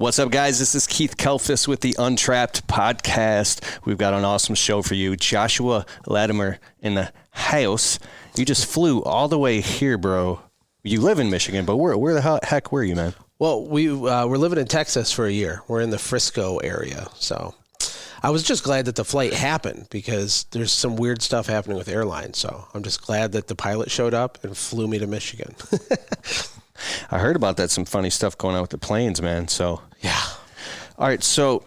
What's up, guys? This is Keith Kalfas with the Untrapped podcast. We've got an awesome show for you. Joshua Latimer in the house. You just flew all the way here, bro. You live in Michigan, but where the heck were you, man? Well, we're living in Texas for a year. We're in the Frisco area. So I was just glad that the flight happened because there's some weird stuff happening with airlines. So I'm just glad that the pilot showed up and flew me to Michigan. I heard about that. Some funny stuff going on with the planes, man. So yeah. All right. So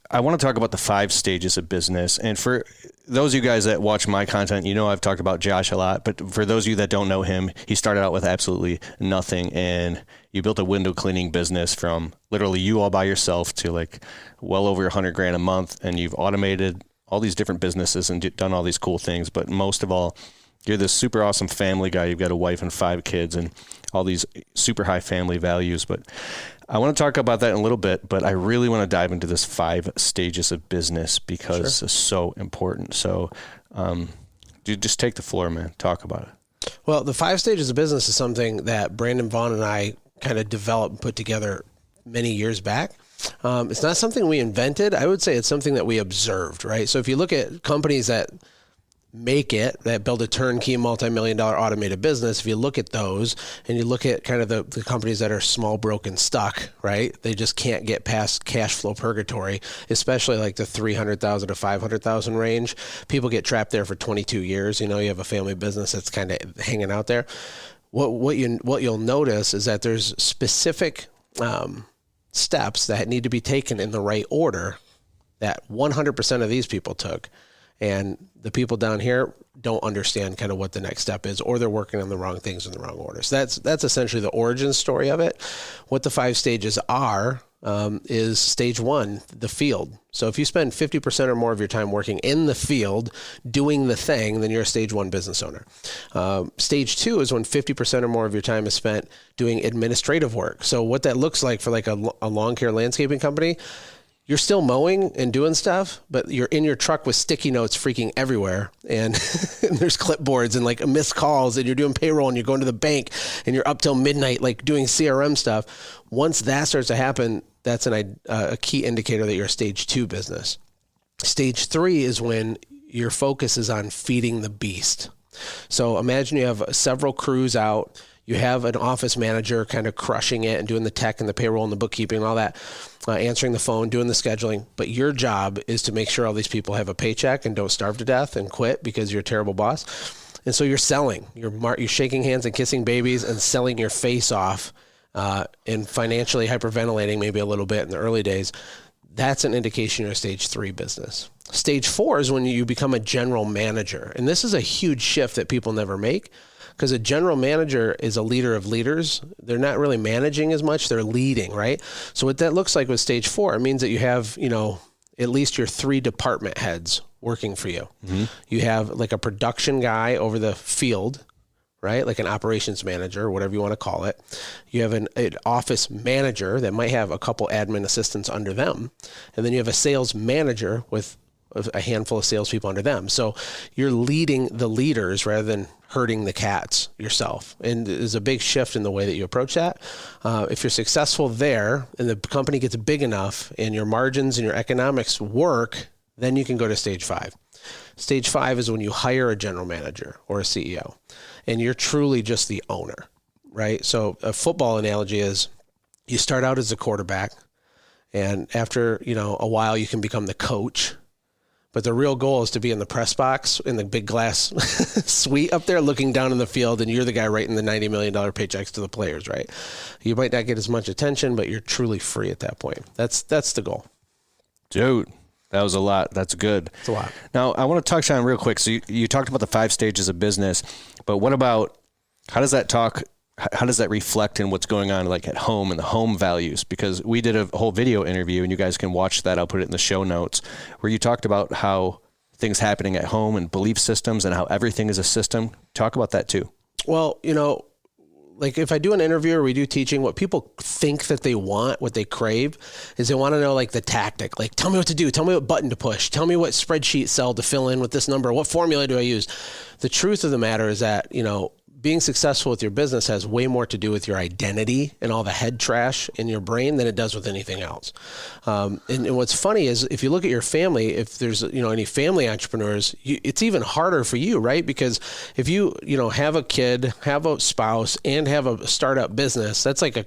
I want to talk about the 5 stages of business. And for those of you guys that watch my content, you know I've talked about Josh a lot. But for those of you that don't know him, he started out with absolutely nothing. And you built a window cleaning business from literally you all by yourself to like well over $100,000 a month. And you've automated all these different businesses and done all these cool things. But most of all, you're this super awesome family guy. You've got a wife and 5 kids and all these super high family values. But I want to talk about that in a little bit, but I really want to dive into this 5 stages of business because it's so important. So dude, just take the floor, man. Talk about it. Well, the 5 stages of business is something that Brandon Vaughn and I kind of developed and put together many years back. It's not something we invented. I would say it's something that we observed, right? So if you look at companies that that build a turnkey multi-million-dollar automated business, if you look at those and you look at kind of the companies that are small, broken, stuck, right? They just can't get past cash flow purgatory, especially like the 300,000 to 500,000 range. People get trapped there for 22 years. You know, you have a family business that's kind of hanging out there. What you'll notice is that there's specific steps that need to be taken in the right order that 100% of these people took. And the people down here don't understand kind of what the next step is, or they're working on the wrong things in the wrong order. So that's essentially the origin story of it. What the 5 stages are is stage 1, the field. So if you spend 50% or more of your time working in the field doing the thing, then you're a stage 1 business owner. Stage 2 is when 50% or more of your time is spent doing administrative work. So what that looks like for like a lawn care landscaping company, you're still mowing and doing stuff, but you're in your truck with sticky notes freaking everywhere. And, and there's clipboards and like missed calls, and you're doing payroll and you're going to the bank and you're up till midnight, like doing CRM stuff. Once that starts to happen, that's a key indicator that you're a stage 2 business. Stage 3 is when your focus is on feeding the beast. So imagine you have several crews out. You have an office manager kind of crushing it and doing the tech and the payroll and the bookkeeping and all that, answering the phone, doing the scheduling. But your job is to make sure all these people have a paycheck and don't starve to death and quit because you're a terrible boss. And so you're selling. You're shaking hands and kissing babies and selling your face off and financially hyperventilating maybe a little bit in the early days. That's an indication you're a stage 3 business. Stage 4 is when you become a general manager. And this is a huge shift that people never make. Because a general manager is a leader of leaders. They're not really managing as much, they're leading, right? So what that looks like with stage 4, it means that you have, at least your 3 department heads working for you. Mm-hmm. You have like a production guy over the field, right? Like an operations manager, whatever you want to call it. You have an office manager that might have a couple admin assistants under them. And then you have a sales manager with a handful of salespeople under them. So you're leading the leaders rather than herding the cats yourself. And there's a big shift in the way that you approach that. If you're successful there and the company gets big enough and your margins and your economics work, then you can go to stage 5. Stage 5 is when you hire a general manager or a CEO and you're truly just the owner, right? So a football analogy is you start out as a quarterback, and after, a while you can become the coach. But the real goal is to be in the press box in the big glass suite up there looking down in the field, and you're the guy writing the $90 million paychecks to the players, right? You might not get as much attention, but you're truly free at that point. That's the goal. Dude, that was a lot. That's good. It's a lot. Now, I want to touch on real quick. So you talked about the 5 stages of business, but what about, how does that reflect in what's going on like at home and the home values? Because we did a whole video interview, and you guys can watch that. I'll put it in the show notes, where you talked about how things happening at home and belief systems and how everything is a system. Talk about that too. Well, like if I do an interview or we do teaching, what people think that they want, what they crave, is they want to know like the tactic. Like, tell me what to do. Tell me what button to push. Tell me what spreadsheet cell to fill in with this number. What formula do I use? The truth of the matter is that, being successful with your business has way more to do with your identity and all the head trash in your brain than it does with anything else. And what's funny is if you look at your family, if there's, any family entrepreneurs, it's even harder for you, right? Because if you, have a kid, have a spouse, and have a startup business, that's like a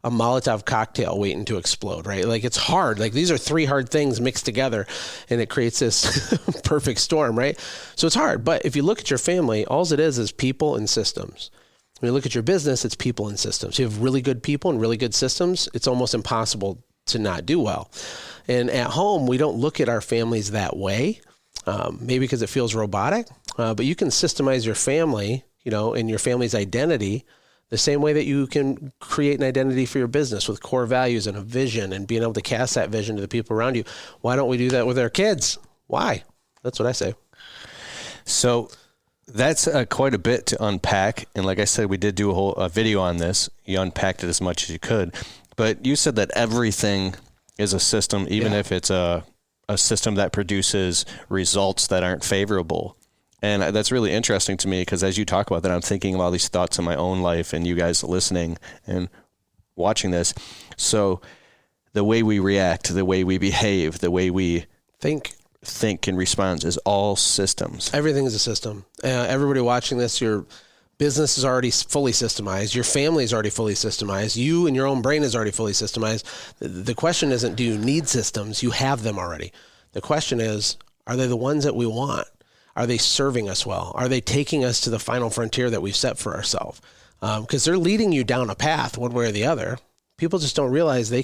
Molotov cocktail waiting to explode, right? Like it's hard. Like these are three hard things mixed together and it creates this perfect storm, right? So it's hard. But if you look at your family, all it is people and systems. When you look at your business, it's people and systems. You have really good people and really good systems. It's almost impossible to not do well. And at home, we don't look at our families that way, maybe because it feels robotic, but you can systemize your family, and your family's identity the same way that you can create an identity for your business with core values and a vision and being able to cast that vision to the people around you. Why don't we do that with our kids? Why? That's what I say. So that's quite a bit to unpack. And like I said, we did do a whole video on this. You unpacked it as much as you could. But you said that everything is a system, even if it's a system that produces results that aren't favorable. And that's really interesting to me because as you talk about that, I'm thinking of all these thoughts in my own life and you guys listening and watching this. So the way we react, the way we behave, the way we think and respond is all systems. Everything is a system. Everybody watching this, your business is already fully systemized. Your family is already fully systemized. You and your own brain is already fully systemized. The question isn't, do you need systems? You have them already. The question is, are they the ones that we want? Are they serving us well? Are they taking us to the final frontier that we've set for ourselves? Because they're leading you down a path one way or the other. People just don't realize they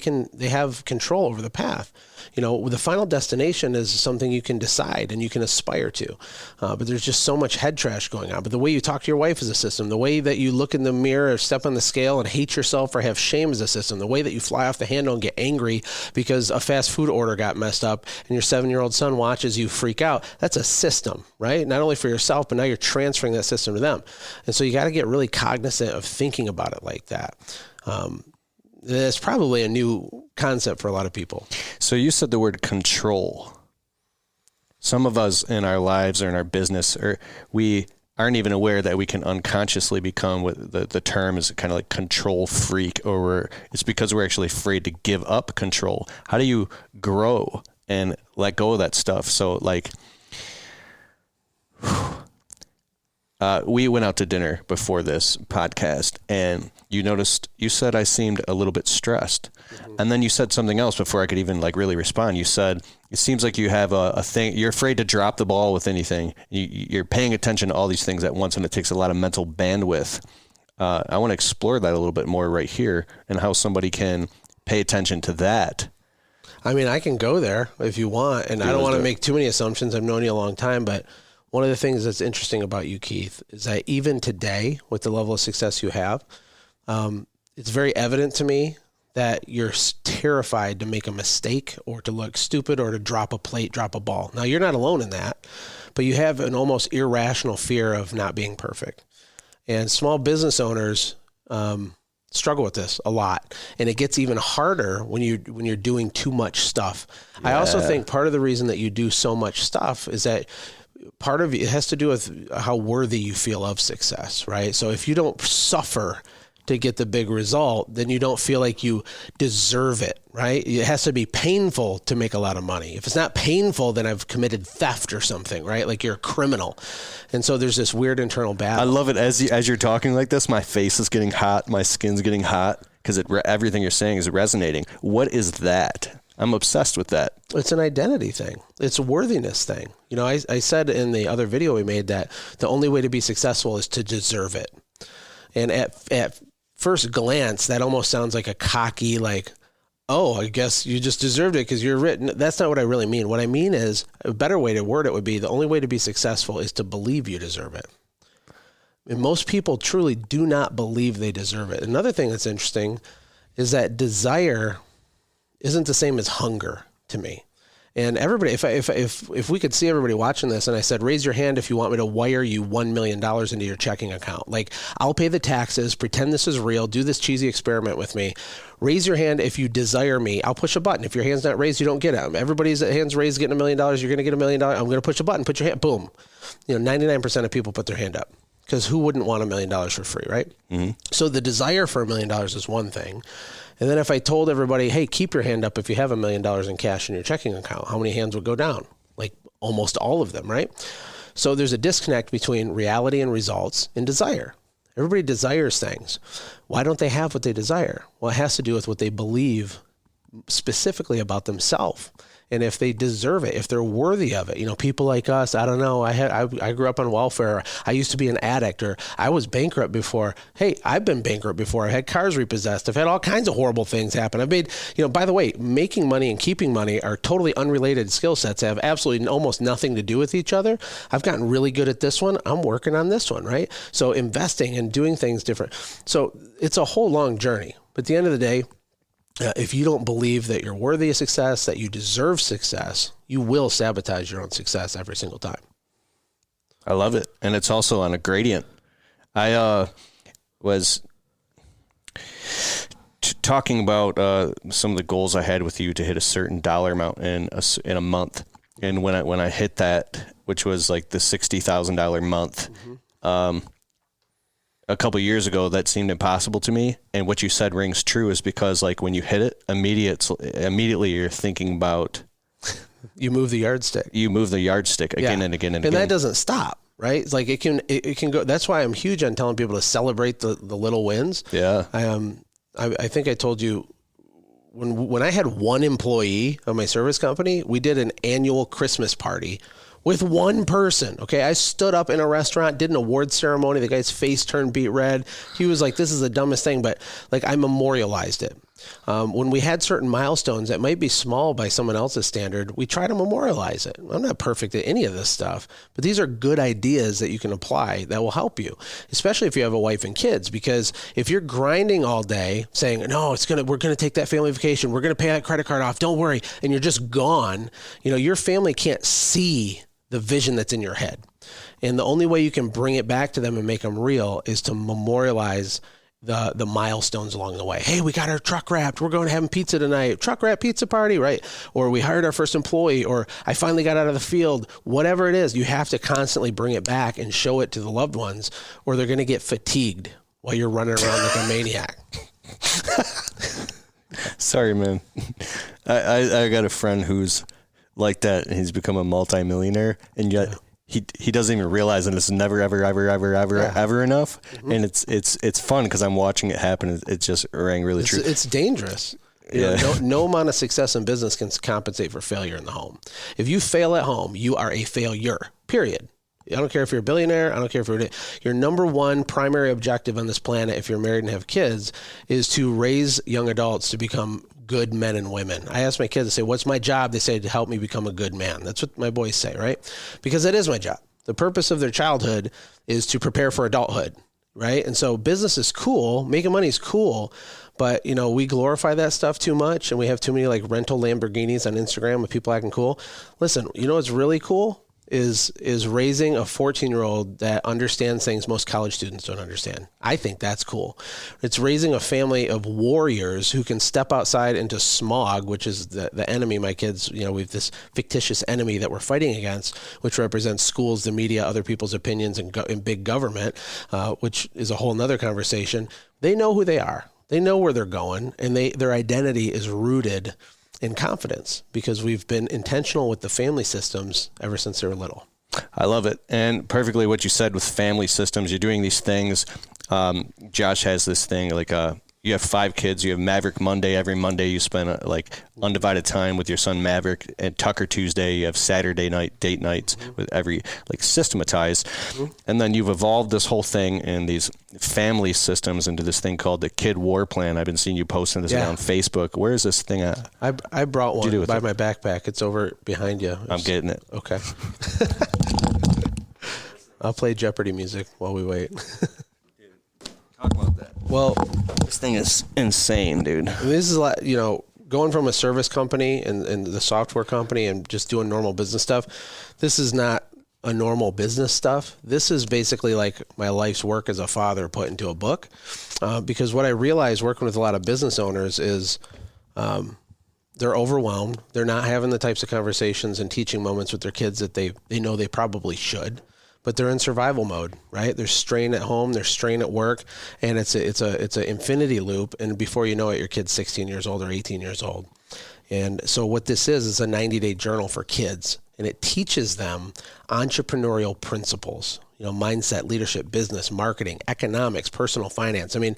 have control over the path. The final destination is something you can decide and you can aspire to. But there's just so much head trash going on. But the way you talk to your wife is a system. The way that you look in the mirror or step on the scale and hate yourself or have shame is a system. The way that you fly off the handle and get angry because a fast food order got messed up and your 7-year-old son watches you freak out, that's a system, right? Not only for yourself, but now you're transferring that system to them. And so you got to get really cognizant of thinking about it like that. It's probably a new concept for a lot of people. So you said the word control. Some of us in our lives or in our business, we aren't even aware that we can unconsciously become what the term is kind of like control freak, or it's because we're actually afraid to give up control. How do you grow and let go of that stuff? So like, we went out to dinner before this podcast and you said I seemed a little bit stressed. Mm-hmm. And then you said something else before I could even really respond. You said, it seems like you have a thing, you're afraid to drop the ball with anything. You're paying attention to all these things at once and it takes a lot of mental bandwidth. I want to explore that a little bit more right here and how somebody can pay attention to that. I mean, I can go there if you want, and I don't want to make too many assumptions. I've known you a long time, but one of the things that's interesting about you, Keith, is that even today, with the level of success you have, it's very evident to me that you're terrified to make a mistake or to look stupid or to drop a plate, drop a ball. Now, you're not alone in that, but you have an almost irrational fear of not being perfect. And small business owners struggle with this a lot, and it gets even harder when you're doing too much stuff. Yeah. I also think part of the reason that you do so much stuff is that part of it has to do with how worthy you feel of success, right? So if you don't suffer to get the big result, then you don't feel like you deserve it, right? It has to be painful to make a lot of money. If it's not painful, then I've committed theft or something, right? Like you're a criminal. And so there's this weird internal battle. I love it. As you're talking like this, my face is getting hot. My skin's getting hot because everything you're saying is resonating. What is that? I'm obsessed with that. It's an identity thing. It's a worthiness thing. I said in the other video we made that the only way to be successful is to deserve it. And at first glance, that almost sounds like a cocky, like, oh, I guess you just deserved it because you're written. That's not what I really mean. What I mean is a better way to word it would be the only way to be successful is to believe you deserve it. And most people truly do not believe they deserve it. Another thing that's interesting is that desire isn't the same as hunger to me. And everybody, if we could see everybody watching this and I said, raise your hand if you want me to wire you $1 million into your checking account. Like, I'll pay the taxes, pretend this is real, do this cheesy experiment with me. Raise your hand if you desire me. I'll push a button. If your hand's not raised, you don't get it. Everybody's hands raised getting $1 million. You're going to get $1 million. I'm going to push a button, put your hand, boom. 99% of people put their hand up. because who wouldn't want $1 million for free, right? Mm-hmm. So the desire for $1 million is one thing. And then if I told everybody, hey, keep your hand up if you have $1 million in cash in your checking account, how many hands would go down? Like almost all of them, right? So there's a disconnect between reality and results and desire. Everybody desires things. Why don't they have what they desire? Well, it has to do with what they believe specifically about themselves. And if they deserve it, if they're worthy of it. People like us, I don't know, I grew up on welfare. I used to be an addict, or I was bankrupt before. Hey, I've been bankrupt before. I've had cars repossessed. I've had all kinds of horrible things happen. I've made, by the way, making money and keeping money are totally unrelated skill sets. They have absolutely almost nothing to do with each other. I've gotten really good at this one. I'm working on this one, right? So investing and doing things different. So it's a whole long journey. But at the end of the day, if you don't believe that you're worthy of success, that you deserve success, you will sabotage your own success every single time. I love it. And it's also on a gradient. I was talking about some of the goals I had with you to hit a certain dollar amount in a month. And when I hit that, which was like the $60,000 month, a couple of years ago, that seemed impossible to me. And what you said rings true, is because like when you hit it, immediately you're thinking about... You move the yardstick. You move the yardstick again and again and again. And that doesn't stop, right? It's like it can go. That's why I'm huge on telling people to celebrate the little wins. Yeah. I think I told you when I had one employee of my service company, we did an annual Christmas party with one person. Okay. I stood up in a restaurant, did an award ceremony. The guy's face turned beet red. He was like, this is the dumbest thing, but like I memorialized it. When we had certain milestones that might be small by someone else's standard, we try to memorialize it. I'm not perfect at any of this stuff, but these are good ideas that you can apply that will help you, especially if you have a wife and kids, because if you're grinding all day saying, no, we're going to take that family vacation. We're going to pay that credit card off. Don't worry. And you're just gone. Your family can't see the vision that's in your head. And the only way you can bring it back to them and make them real is to memorialize the milestones along the way. Hey, we got our truck wrapped. We're going to have pizza tonight. Truck wrap pizza party, right? Or we hired our first employee, or I finally got out of the field. Whatever it is, you have to constantly bring it back and show it to the loved ones, or they're going to get fatigued while you're running around like a maniac. Sorry, man. I got a friend who's like that, and he's become a multimillionaire, and yet he doesn't even realize that it's never ever enough. Mm-hmm. And it's fun because I'm watching it happen. It just rang really true. It's dangerous. No amount of success in business can compensate for failure in the home. If you fail at home, you are a failure. Period. I don't care if you're a billionaire. I don't care if your number one primary objective on this planet, if you're married and have kids, is to raise young adults to become good men and women. I ask my kids, I say, what's my job? They say, to help me become a good man. That's what my boys say, right? Because that is my job. The purpose of their childhood is to prepare for adulthood, right? And so business is cool. Making money is cool. But, we glorify that stuff too much, and we have too many like rental Lamborghinis on Instagram with people acting cool. Listen, what's really cool is raising a 14-year-old that understands things most college students don't understand. I think that's cool. It's raising a family of warriors who can step outside into smog, which is the enemy. My kids, we have this fictitious enemy that we're fighting against, which represents schools, the media, other people's opinions, and big government, which is a whole nother conversation. They know who they are. They know where they're going, and their identity is rooted in confidence because we've been intentional with the family systems ever since they were little. I love it. And perfectly what you said with family systems, you're doing these things. Josh has this thing, like you have 5 kids, you have Maverick Monday. Every Monday you spend like undivided time with your son Maverick, and Tucker Tuesday, you have Saturday night date nights with every like systematized. And then you've evolved this whole thing in these family systems into this thing called the Kid War Plan. I've been seeing you posting this on Facebook. Where is this thing at? I brought one by my backpack. It's over behind you. I'm getting it. Okay. I'll play Jeopardy music while we wait. Talk about that. Well, this thing is insane, dude. This is like, going from a service company and the software company and just doing normal business stuff. This is not a normal business stuff. This is basically like my life's work as a father put into a book. Because what I realized working with a lot of business owners is they're overwhelmed. They're not having the types of conversations and teaching moments with their kids that they know they probably should. but they're in survival mode, right? There's strain at home, there's strain at work, and it's a infinity loop. And before you know it, your kid's 16 years old or 18 years old. And so what this is a 90-day journal for kids, and it teaches them entrepreneurial principles, mindset, leadership, business, marketing, economics, personal finance. I mean,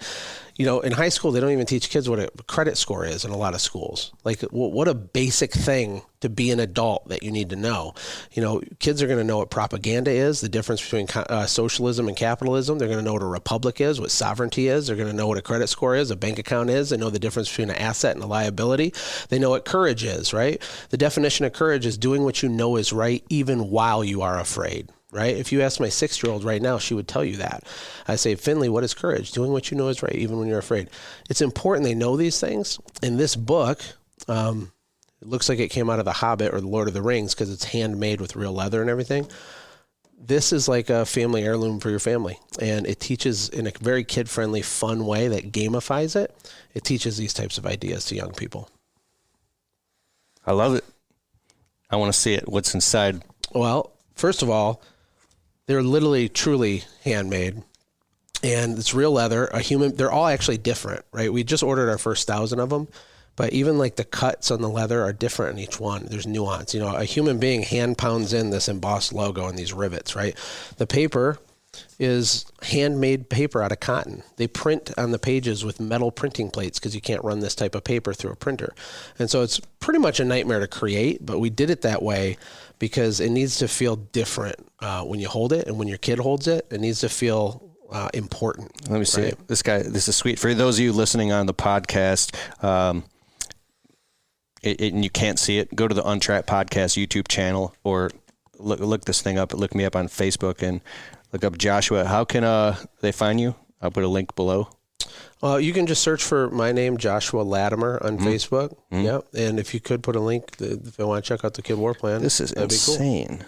in high school, they don't even teach kids what a credit score is in a lot of schools. Like, what a basic thing to be an adult that you need to know. Kids are going to know what propaganda is, the difference between socialism and capitalism. They're going to know what a republic is, what sovereignty is. They're going to know what a credit score is, a bank account is. They know the difference between an asset and a liability. They know what courage is, right? The definition of courage is doing what you know is right, even while you are afraid. Right? If you ask my 6-year-old right now, she would tell you that. I say, Finley, what is courage? Doing what you know is right, even when you're afraid. It's important they know these things. In this book, it looks like it came out of The Hobbit or The Lord of the Rings because it's handmade with real leather and everything. This is like a family heirloom for your family. And it teaches in a very kid-friendly, fun way that gamifies it. It teaches these types of ideas to young people. I love it. I want to see it. What's inside? Well, first of all, they're literally, truly handmade, and it's real leather. They're all actually different, right? We just ordered our first 1,000 of them, but even like the cuts on the leather are different in each one. There's nuance. A human being hand pounds in this embossed logo and these rivets, right? The paper is handmade paper out of cotton. They print on the pages with metal printing plates because you can't run this type of paper through a printer. And so it's pretty much a nightmare to create, but we did it that way because it needs to feel different when you hold it, and when your kid holds it, it needs to feel important. Let me see it. This is sweet. For those of you listening on the podcast, and you can't see it, go to the Untrapped podcast YouTube channel or look this thing up. Look me up on Facebook and look up Joshua. How can they find you? I'll put a link below. You can just search for my name, Joshua Latimer, on Facebook. Mm-hmm. Yeah, and if you could put a link if they want to check out the Kid War Plan. This is insane. Cool.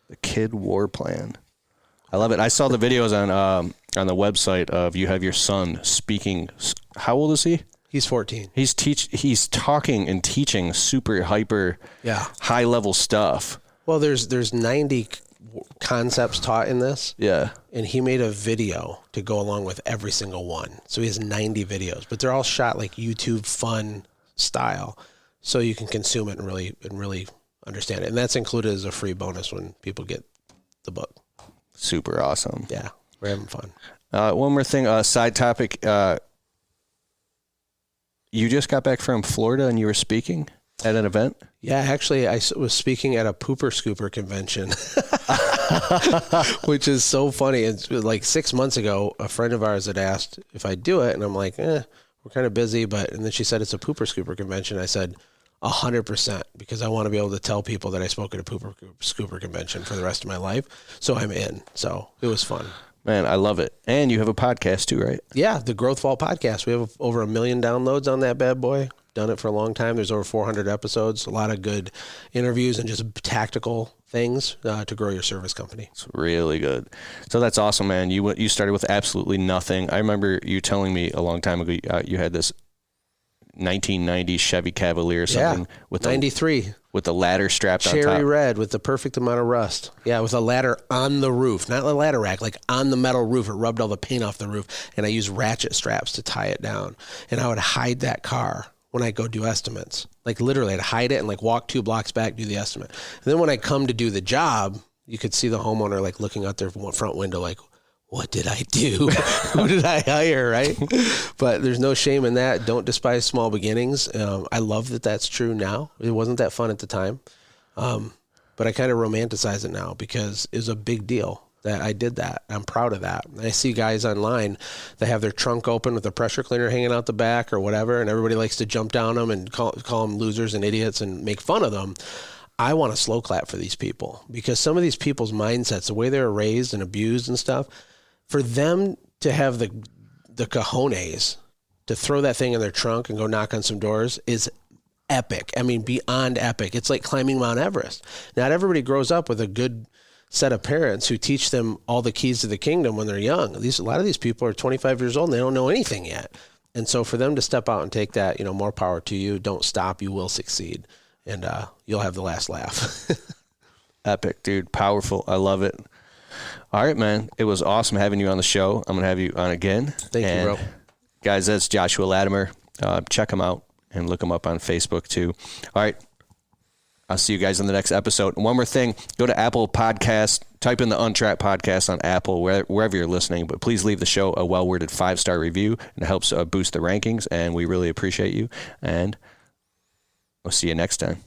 The Kid War Plan. I love it. I saw the videos on the website of you have your son speaking. How old is he? He's 14. He's talking and teaching super hyper, high level stuff. Well, there's 90 concepts taught in this. Yeah. And he made a video to go along with every single one. So he has 90 videos, but they're all shot like YouTube fun style. So you can consume it and really understand it. And that's included as a free bonus when people get the book. Super awesome. Yeah. We're having fun. One more thing, side topic. You just got back from Florida and you were speaking at an event? Yeah, actually, I was speaking at a pooper scooper convention, which is so funny. It's like 6 months ago, a friend of ours had asked if I'd do it, and I'm like, we're kind of busy, and then she said it's a pooper scooper convention. I said 100% because I want to be able to tell people that I spoke at a pooper scooper convention for the rest of my life. So I'm in. So it was fun. Man, I love it. And you have a podcast too, right? Yeah, the Growth Vault podcast. We have over 1 million downloads on that bad boy. Done it for a long time. There's over 400 episodes, a lot of good interviews and just tactical things to grow your service company. It's really good. So that's awesome, man. You started with absolutely nothing. I remember you telling me a long time ago you had this 1990 Chevy Cavalier or something. Yeah, with 93. With the ladder strapped on top. Cherry red with the perfect amount of rust. Yeah, with a ladder on the roof. Not a ladder rack, like on the metal roof. It rubbed all the paint off the roof. And I used ratchet straps to tie it down. And I would hide that car when I go do estimates. Like literally I'd hide it and like walk 2 blocks back, do the estimate. And then when I come to do the job, you could see the homeowner like looking out their front window like, what did I do? Who did I hire, right? But there's no shame in that. Don't despise small beginnings. I love that that's true now. It wasn't that fun at the time. But I kind of romanticize it now because it was a big deal that I did that. I'm proud of that. And I see guys online that have their trunk open with a pressure cleaner hanging out the back or whatever, and everybody likes to jump down them and call them losers and idiots and make fun of them. I want to slow clap for these people because some of these people's mindsets, the way they were raised and abused and stuff, for them to have the cojones to throw that thing in their trunk and go knock on some doors is epic. I mean, beyond epic. It's like climbing Mount Everest. Not everybody grows up with a good set of parents who teach them all the keys to the kingdom when they're young. A lot of these people are 25 years old and they don't know anything yet. And so for them to step out and take that, more power to you. Don't stop. You will succeed. And you'll have the last laugh. Epic, dude. Powerful. I love it. All right, man. It was awesome having you on the show. I'm going to have you on again. Thank you, bro. Guys, that's Joshua Latimer. Check him out and look him up on Facebook too. All right. I'll see you guys in the next episode. And one more thing, go to Apple Podcast, type in the Untrapped podcast on Apple, wherever you're listening, but please leave the show a well-worded 5-star review. It helps boost the rankings, and we really appreciate you. And we'll see you next time.